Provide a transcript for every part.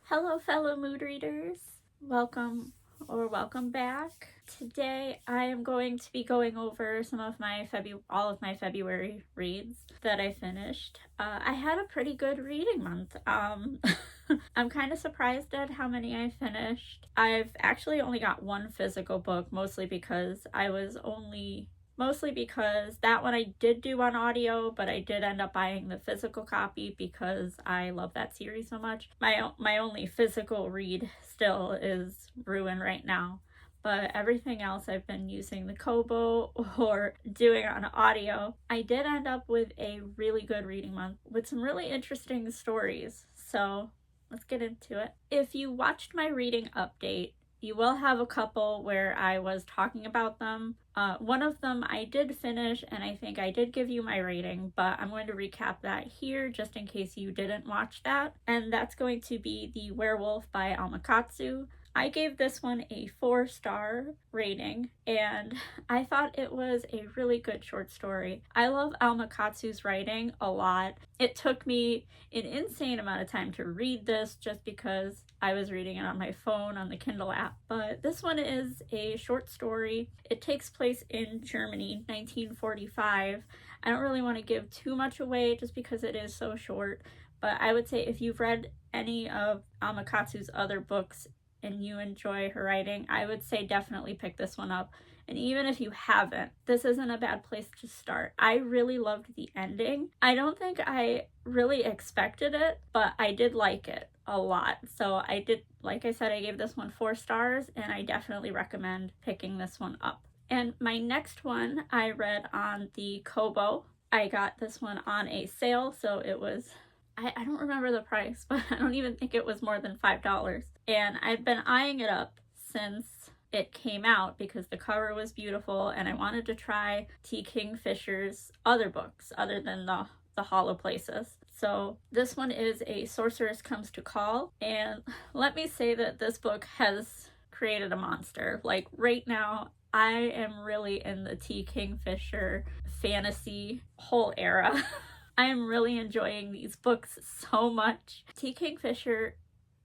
Hello, fellow mood readers. Welcome back. Today I am going to be going over some of my all of my February reads that I finished. I had a pretty good reading month. I'm kind of surprised at how many I finished. I've actually only got one physical book, mostly because that one I did do on audio, but I did end up buying the physical copy because I love that series so much. My only physical read still is Ruin right now, but everything else I've been using the Kobo or doing on audio. I did end up with a really good reading month with some really interesting stories, so let's get into it. If you watched my reading update, you will have a couple where I was talking about them. One of them I did finish, and I think I did give you my rating, but I'm going to recap that here just in case you didn't watch that. And that's going to be The Werewolf by Amakatsu. I gave this one a 4-star rating, and I thought it was a really good short story. I love Amakatsu's writing a lot. It took me an insane amount of time to read this just because I was reading it on my phone on the Kindle app, but this one is a short story. It takes place in Germany, 1945. I don't really want to give too much away just because it is so short, but I would say if you've read any of Amakatsu's other books and you enjoy her writing, I would say definitely pick this one up. And even if you haven't, this isn't a bad place to start. I really loved the ending. I don't think I really expected it, but I did like it a lot. So I did, like I said, I gave this one 4 stars, and I definitely recommend picking this one up. And my next one I read on the Kobo. I got this one on a sale, so it was, I don't remember the price, but I don't even think it was more than $5. And I've been eyeing it up since it came out because the cover was beautiful, and I wanted to try T. Kingfisher's other books other than the Hollow Places. So this one is A Sorceress Comes to Call, and let me say that this book has created a monster. Like right now, I am really in the T. Kingfisher fantasy whole era. I am really enjoying these books so much. T. Kingfisher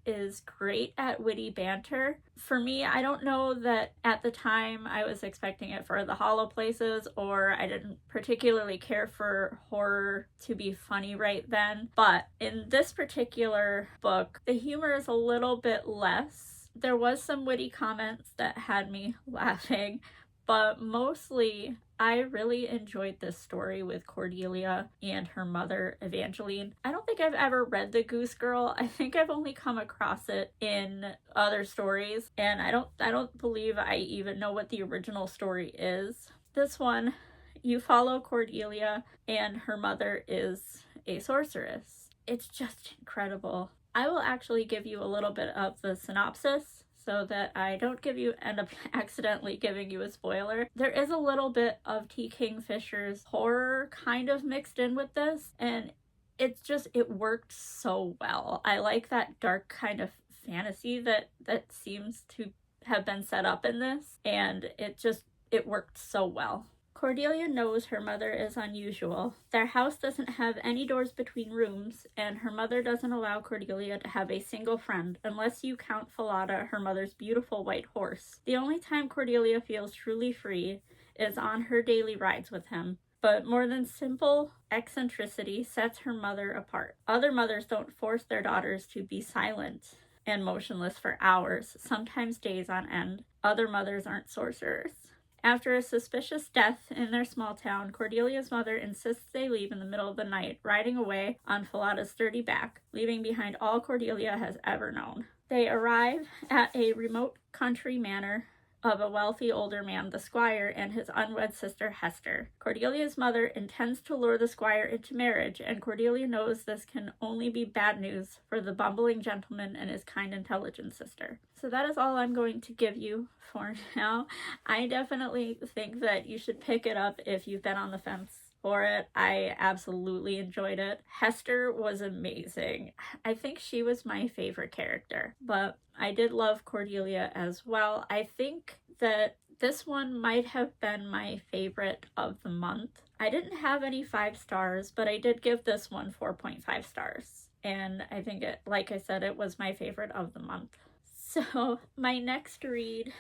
is great at witty banter. For me, I don't know that at the time I was expecting it for The Hollow Places, or I didn't particularly care for horror to be funny right then. But in this particular book, the humor is a little bit less. There was some witty comments that had me laughing, but mostly I really enjoyed this story with Cordelia and her mother, Evangeline. I don't think I've ever read The Goose Girl. I think I've only come across it in other stories, and I don't believe I even know what the original story is. This one, you follow Cordelia, and her mother is a sorceress. It's just incredible. I will actually give you a little bit of the synopsis so that I don't end up accidentally giving you a spoiler. There is a little bit of T. Kingfisher's horror kind of mixed in with this, and it worked so well. I like that dark kind of fantasy that seems to have been set up in this, and it worked so well. Cordelia knows her mother is unusual. Their house doesn't have any doors between rooms, and her mother doesn't allow Cordelia to have a single friend, unless you count Falada, her mother's beautiful white horse. The only time Cordelia feels truly free is on her daily rides with him. But more than simple eccentricity sets her mother apart. Other mothers don't force their daughters to be silent and motionless for hours, sometimes days on end. Other mothers aren't sorcerers. After a suspicious death in their small town, Cordelia's mother insists they leave in the middle of the night, riding away on Falada's sturdy back, leaving behind all Cordelia has ever known. They arrive at a remote country manor of a wealthy older man, the squire, and his unwed sister Hester. Cordelia's mother intends to lure the squire into marriage, and Cordelia knows this can only be bad news for the bumbling gentleman and his kind, intelligent sister. So that is all I'm going to give you for now. I definitely think that you should pick it up if you've been on the fence for it. I absolutely enjoyed it. Hester was amazing. I think she was my favorite character, but I did love Cordelia as well. I think that this one might have been my favorite of the month. I didn't have any 5 stars, but I did give this one 4.5 stars. and I think it, like I said, it was my favorite of the month. So my next read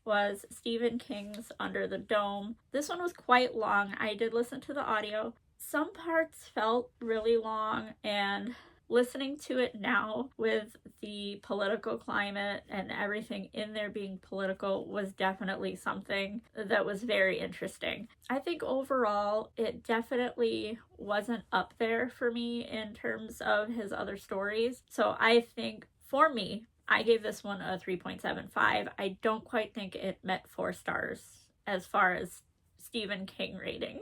was Stephen King's Under the Dome. This one was quite long. I did listen to the audio. Some parts felt really long, and listening to it now with the political climate and everything in there being political was definitely something that was very interesting. I think overall it definitely wasn't up there for me in terms of his other stories. So I think for me, I gave this one a 3.75. I don't quite think it met 4 stars as far as Stephen King ratings.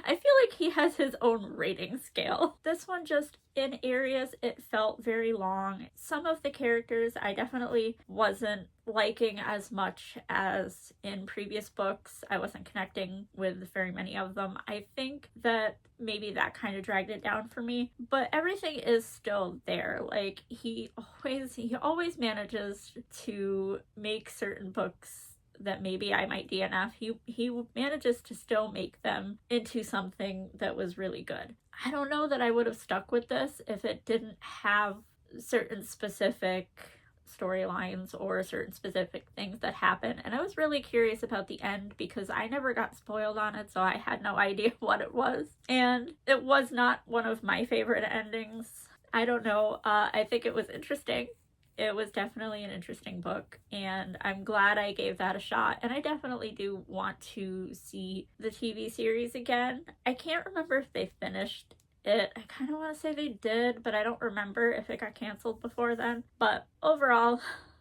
I feel like he has his own rating scale. This one just, in areas, it felt very long. Some of the characters I definitely wasn't liking as much as in previous books. I wasn't connecting with very many of them. I think that maybe that kind of dragged it down for me, but everything is still there. Like, he always manages to make certain books that maybe I might DNF, he manages to still make them into something that was really good. I don't know that I would have stuck with this if it didn't have certain specific storylines or certain specific things that happen. And I was really curious about the end because I never got spoiled on it, so I had no idea what it was. And it was not one of my favorite endings. I don't know. I think it was interesting. It was definitely an interesting book, and I'm glad I gave that a shot. And I definitely do want to see the TV series again. I can't remember if they finished it. I kind of want to say they did, but I don't remember if it got canceled before then. But overall,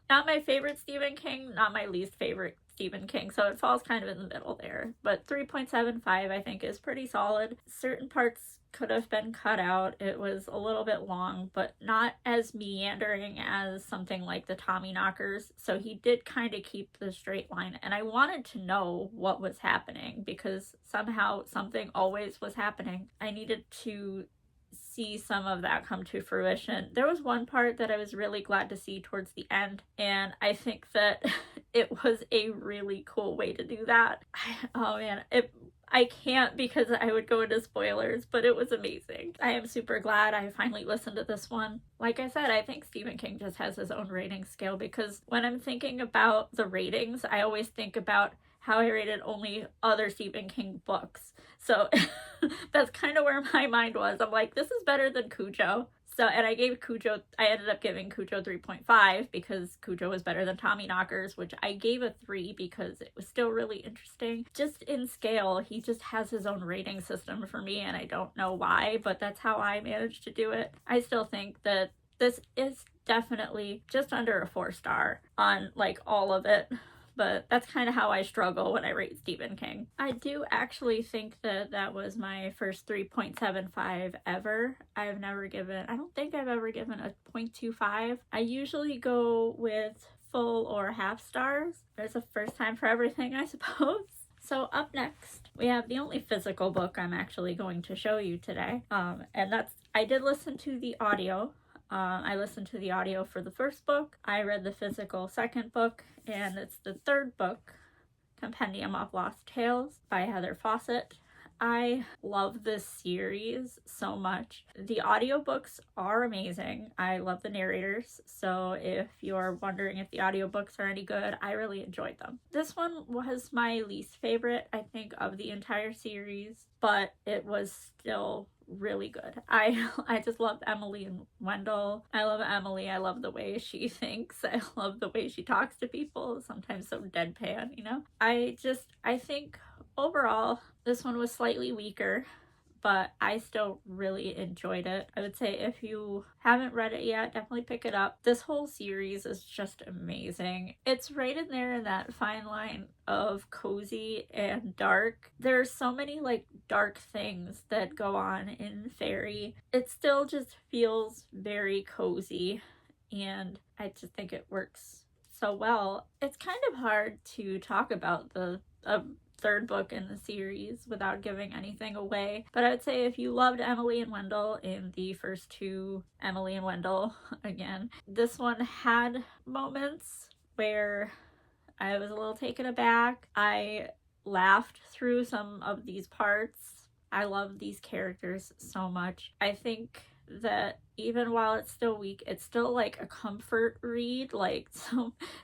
not my favorite Stephen King, not my least favorite Stephen King, so it falls kind of in the middle there. But 3.75 I think is pretty solid. Certain parts could have been cut out. It was a little bit long, but not as meandering as something like the Tommyknockers. So he did kind of keep the straight line, and I wanted to know what was happening because somehow something always was happening. I needed to see some of that come to fruition. There was one part that I was really glad to see towards the end, and I think that it was a really cool way to do that. Oh man, I can't because I would go into spoilers, but it was amazing. I am super glad I finally listened to this one. Like I said, I think Stephen King just has his own rating scale because when I'm thinking about the ratings, I always think about how I rated only other Stephen King books. So that's kind of where my mind was. I'm like, this is better than Cujo. So, and I ended up giving Cujo 3.5 because Cujo was better than Tommyknockers, which I gave a 3 because it was still really interesting. Just in scale, he just has his own rating system for me, and I don't know why, but that's how I managed to do it. I still think that this is definitely just under a 4-star on like all of it. But that's kind of how I struggle when I rate Stephen King. I do actually think that that was my first 3.75 ever. I don't think I've ever given a 0.25. I usually go with full or half stars. There's a first time for everything, I suppose. So up next, we have the only physical book I'm actually going to show you today. And that's, I did listen to the audio. I listened to the audio for the first book. I read the physical second book, and it's the third book, Compendium of Lost Tales by Heather Fawcett. I love this series so much. The audiobooks are amazing. I love the narrators, so if you're wondering if the audiobooks are any good, I really enjoyed them. This one was my least favorite, I think, of the entire series, but it was still really good. I just love Emily and Wendell. I love Emily. I love the way she thinks. I love the way she talks to people, sometimes so deadpan, you know? I think overall this one was slightly weaker, but I still really enjoyed it. I would say if you haven't read it yet, definitely pick it up. This whole series is just amazing. It's right in there in that fine line of cozy and dark. There's so many like dark things that go on in Fairy. It still just feels very cozy, and I just think it works so well. It's kind of hard to talk about the third book in the series without giving anything away, but I would say if you loved Emily and Wendell in the first two Emily and Wendell again, this one had moments where I was a little taken aback. I laughed through some of these parts. I love these characters so much. I think that even while it's still weak, it's still like a comfort read. Like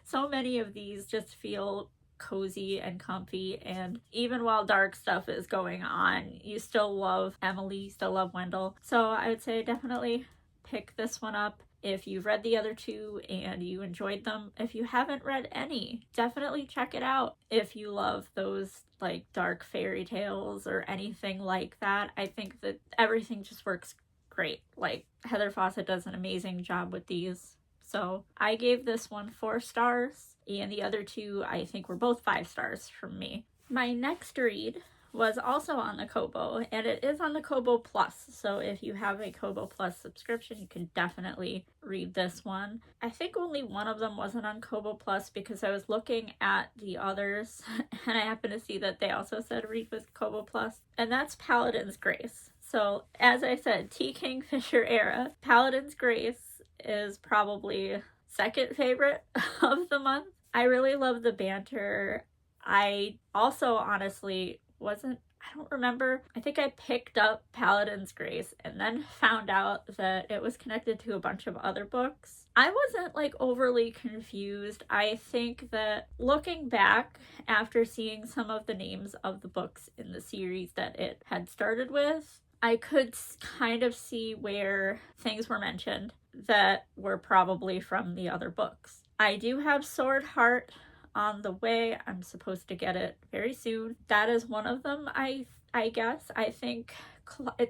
so many of these just feel cozy and comfy, and even while dark stuff is going on, you still love Emily, you still love Wendell. So I would say definitely pick this one up if you've read the other two and you enjoyed them. If you haven't read any, definitely check it out. If you love those like dark fairy tales or anything like that, I think that everything just works great. Like Heather Fawcett does an amazing job with these. So I gave this one 4 stars, and the other two I think were both 5 stars from me. My next read was also on the Kobo, and it is on the Kobo Plus. So if you have a Kobo Plus subscription, you can definitely read this one. I think only one of them wasn't on Kobo Plus because I was looking at the others and I happened to see that they also said read with Kobo Plus, and that's Paladin's Grace. So as I said, T. Kingfisher era, Paladin's Grace is probably second favorite of the month. I really love the banter. I also honestly I don't remember. I think I picked up Paladin's Grace and then found out that it was connected to a bunch of other books. I wasn't like overly confused. I think that looking back after seeing some of the names of the books in the series that it had started with, I could kind of see where things were mentioned that were probably from the other books. I do have Sword Heart on the way. I'm supposed to get it very soon. That is one of them, I guess. I think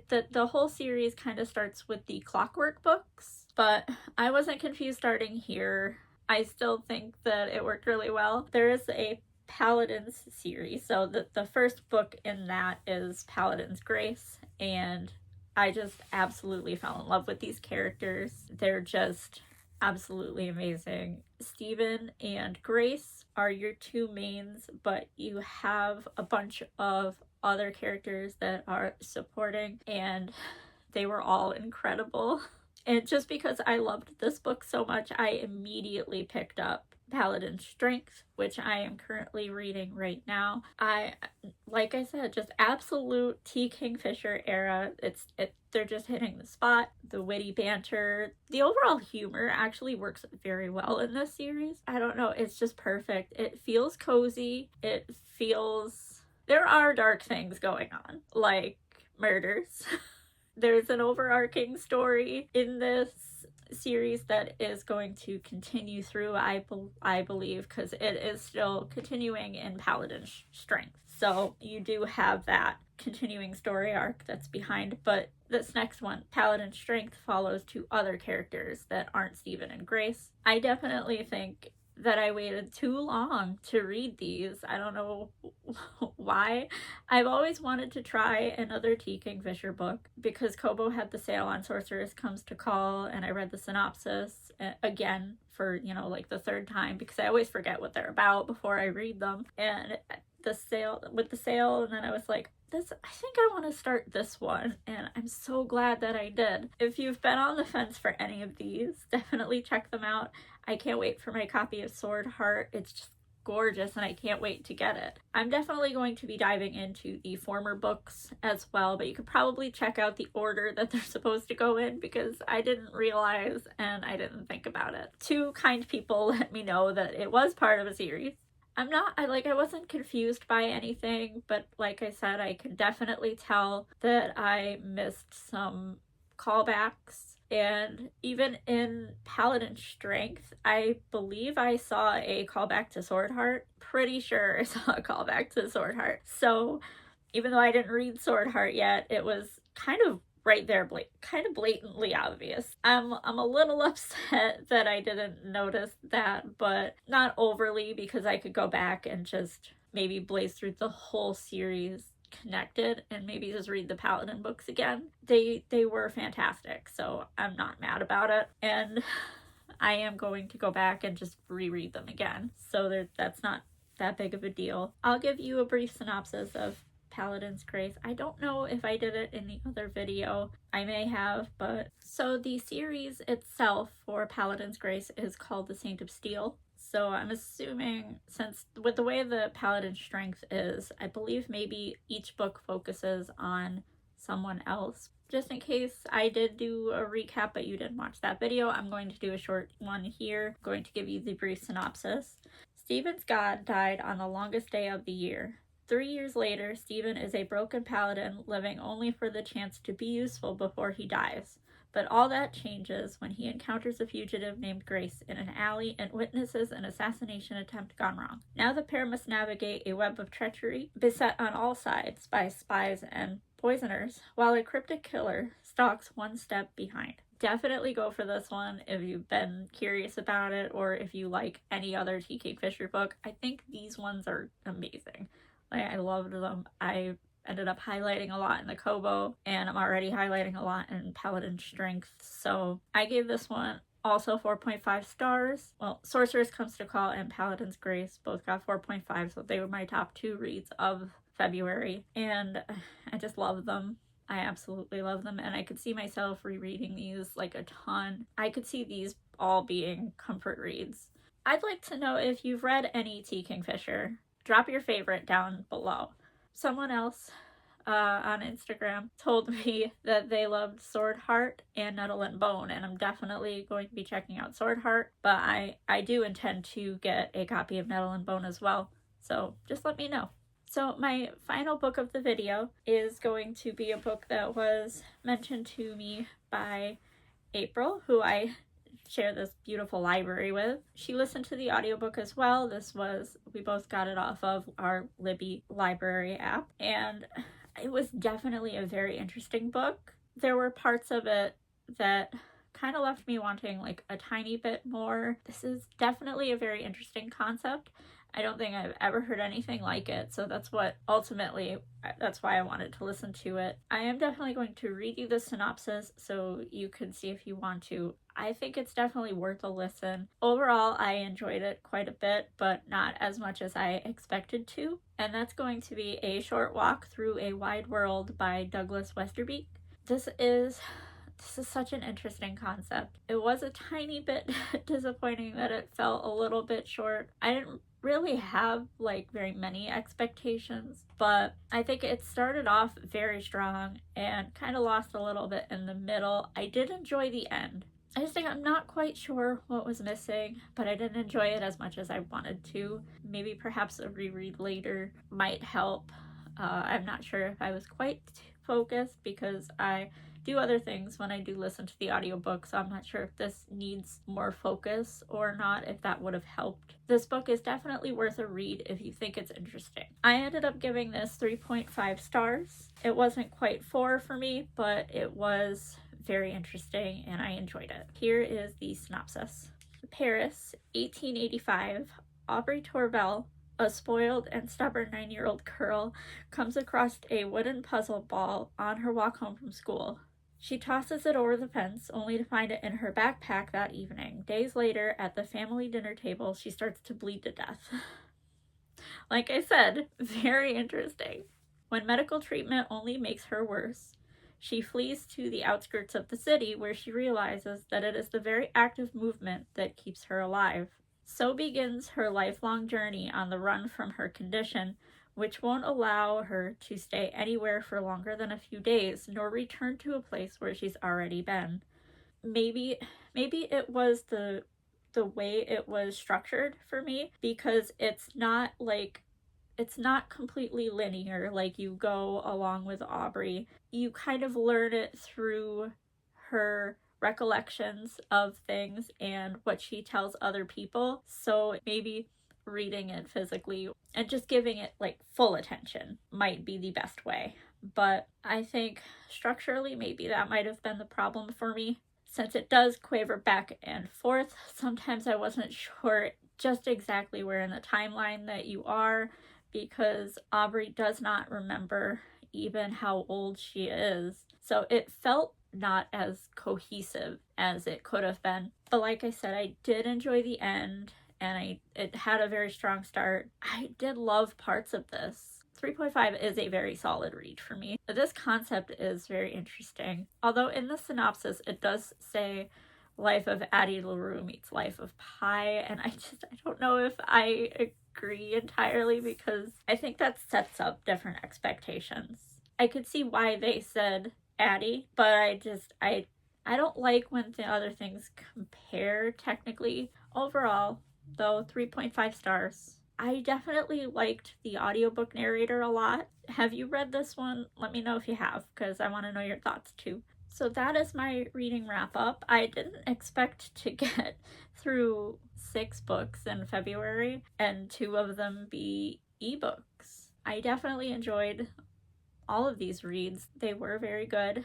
the whole series kind of starts with the Clockwork books, but I wasn't confused starting here. I still think that it worked really well. There is a Paladin's series, so the first book in that is Paladin's Grace, and I just absolutely fell in love with these characters. They're just absolutely amazing. Stephen and Grace are your two mains, but you have a bunch of other characters that are supporting, and they were all incredible. And just because I loved this book so much, I immediately picked up Paladin's Strength, which I am currently reading right now. Like I said, just absolute T. Kingfisher era. They're just hitting the spot. The witty banter, the overall humor actually works very well in this series. I don't know, it's just perfect. It feels cozy. There are dark things going on, like murders. There's an overarching story in this series that is going to continue through, I believe, because it is still continuing in Paladin's Strength. So you do have that continuing story arc that's behind, but this next one, Paladin's Strength, follows 2 other characters that aren't Stephen and Grace. I definitely think that I waited too long to read these. I don't know why. I've always wanted to try another T. Kingfisher book because Kobo had the sale on Sorceress Comes to Call, and I read the synopsis again for, like the 3rd time because I always forget what they're about before I read them. And the sale, and then I was like, I think I want to start this one, and I'm so glad that I did. If you've been on the fence for any of these, definitely check them out. I can't wait for my copy of Sword Heart. It's just gorgeous, and I can't wait to get it. I'm definitely going to be diving into the former books as well, but you could probably check out the order that they're supposed to go in because I didn't realize and I didn't think about it. 2 kind people let me know that it was part of a series. I wasn't confused by anything, but like I said, I can definitely tell that I missed some callbacks. And even in Paladin's Strength, I believe I saw a callback to Sword Heart. Pretty sure I saw a callback to Sword Heart. So even though I didn't read Sword Heart yet, it was kind of right there, kind of blatantly obvious. I'm a little upset that I didn't notice that, but not overly because I could go back and just maybe blaze through the whole series connected and maybe just read the Paladin books again. They were fantastic, so I'm not mad about it, and I am going to go back and just reread them again, so that's not that big of a deal. I'll give you a brief synopsis of Paladin's Grace. I don't know if I did it in the other video. I may have, but so the series itself for Paladin's Grace is called The Saint of Steel. So I'm assuming, since with the way the Paladin's Strength is, I believe maybe each book focuses on someone else. Just in case I did do a recap but you didn't watch that video, I'm going to do a short one here. I'm going to give you the brief synopsis. Stephen's god died on the longest day of the year. 3 years later, Stephen is a broken paladin living only for the chance to be useful before he dies. But all that changes when he encounters a fugitive named Grace in an alley and witnesses an assassination attempt gone wrong. Now the pair must navigate a web of treachery, beset on all sides by spies and poisoners, while a cryptic killer stalks one step behind. Definitely go for this one if you've been curious about it, or if you like any other T. Kingfisher book. I think these ones are amazing. I loved them. I ended up highlighting a lot in the Kobo, and I'm already highlighting a lot in Paladin Strength, so I gave this one also 4.5 stars. Well, Sorceress Comes to Call and Paladin's Grace both got 4.5, so they were my top 2 reads of February, and I just love them. I absolutely love them, and I could see myself rereading these like a ton. I could see these all being comfort reads. I'd like to know if you've read any T. Kingfisher. Drop your favorite down below. Someone else on Instagram told me that they loved Sword Heart and Nettle and Bone, and I'm definitely going to be checking out Sword Heart, but I do intend to get a copy of Nettle and Bone as well, so just let me know. So my final book of the video is going to be a book that was mentioned to me by April, who I share this beautiful library with. She listened to the audiobook as well. We both got it off of our Libby library app, and it was definitely a very interesting book. There were parts of it that kind of left me wanting like a tiny bit more. This is definitely a very interesting concept. I don't think I've ever heard anything like it, so that's why I wanted to listen to it. I am definitely going to read you the synopsis so you can see if you want to. I think it's definitely worth a listen. Overall, I enjoyed it quite a bit, but not as much as I expected to. And that's going to be A Short Walk Through a Wide World by Douglas Westerbeek. This is such an interesting concept. It was a tiny bit disappointing that it felt a little bit short. I didn't really have like very many expectations, but I think it started off very strong and kind of lost a little bit in the middle. I did enjoy the end. I just think I'm not quite sure what was missing, but I didn't enjoy it as much as I wanted to. Maybe perhaps a reread later might help. I'm not sure if I was quite focused because I do other things when I do listen to the audiobook, so I'm not sure if this needs more focus or not, if that would have helped. This book is definitely worth a read if you think it's interesting. I ended up giving this 3.5 stars. It wasn't quite 4 for me, but it was very interesting and I enjoyed it. Here is the synopsis. Paris, 1885. Aubrey Torbell, a spoiled and stubborn 9-year-old girl, comes across a wooden puzzle ball on her walk home from school. She tosses it over the fence, only to find it in her backpack that evening. Days later, at the family dinner table, she starts to bleed to death. Like I said, very interesting. When medical treatment only makes her worse, she flees to the outskirts of the city, where she realizes that it is the very act of movement that keeps her alive. So begins her lifelong journey on the run from her condition, which won't allow her to stay anywhere for longer than a few days, nor return to a place where she's already been. Maybe it was the way it was structured for me, because it's not completely linear, like you go along with Aubrey. You kind of learn it through her recollections of things and what she tells other people. So maybe reading it physically and just giving it like full attention might be the best way. But I think structurally maybe that might have been the problem for me, since it does quaver back and forth. Sometimes I wasn't sure just exactly where in the timeline that you are, because Aubrey does not remember even how old she is. So it felt not as cohesive as it could have been. But like I said, I did enjoy the end, and it had a very strong start. I did love parts of this. 3.5 is a very solid read for me. This concept is very interesting. Although in the synopsis it does say life of Addie LaRue meets life of Pi, and I don't know if I agree entirely, because I think that sets up different expectations. I could see why they said Addie, but I don't like when the other things compare technically. Overall, though, 3.5 stars. I definitely liked the audiobook narrator a lot. Have you read this one? Let me know if you have, because I want to know your thoughts too. So that is my reading wrap up. I didn't expect to get through 6 books in February and 2 of them be ebooks. I definitely enjoyed all of these reads. They were very good.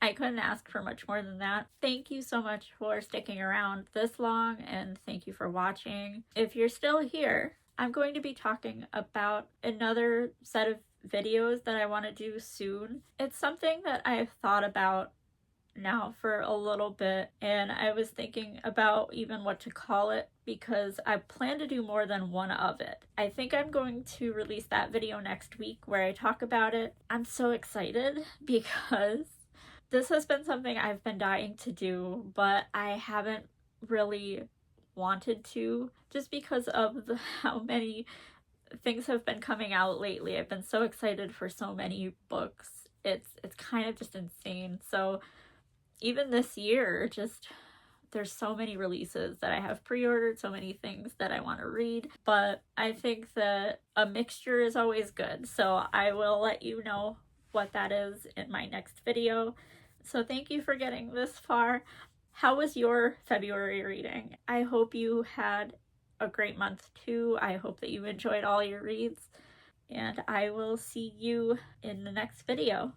I couldn't ask for much more than that. Thank you so much for sticking around this long, and thank you for watching. If you're still here, I'm going to be talking about another set of videos that I want to do soon. It's something that I've thought about now for a little bit, and I was thinking about even what to call it because I plan to do more than one of it. I think I'm going to release that video next week where I talk about it. I'm so excited because this has been something I've been dying to do, but I haven't really wanted to just because of how many things have been coming out lately. I've been so excited for so many books. It's kind of just insane. So even this year, just there's so many releases that I have pre-ordered, so many things that I want to read, but I think that a mixture is always good. So I will let you know what that is in my next video. So thank you for getting this far. How was your February reading? I hope you had a great month too. I hope that you enjoyed all your reads, and I will see you in the next video.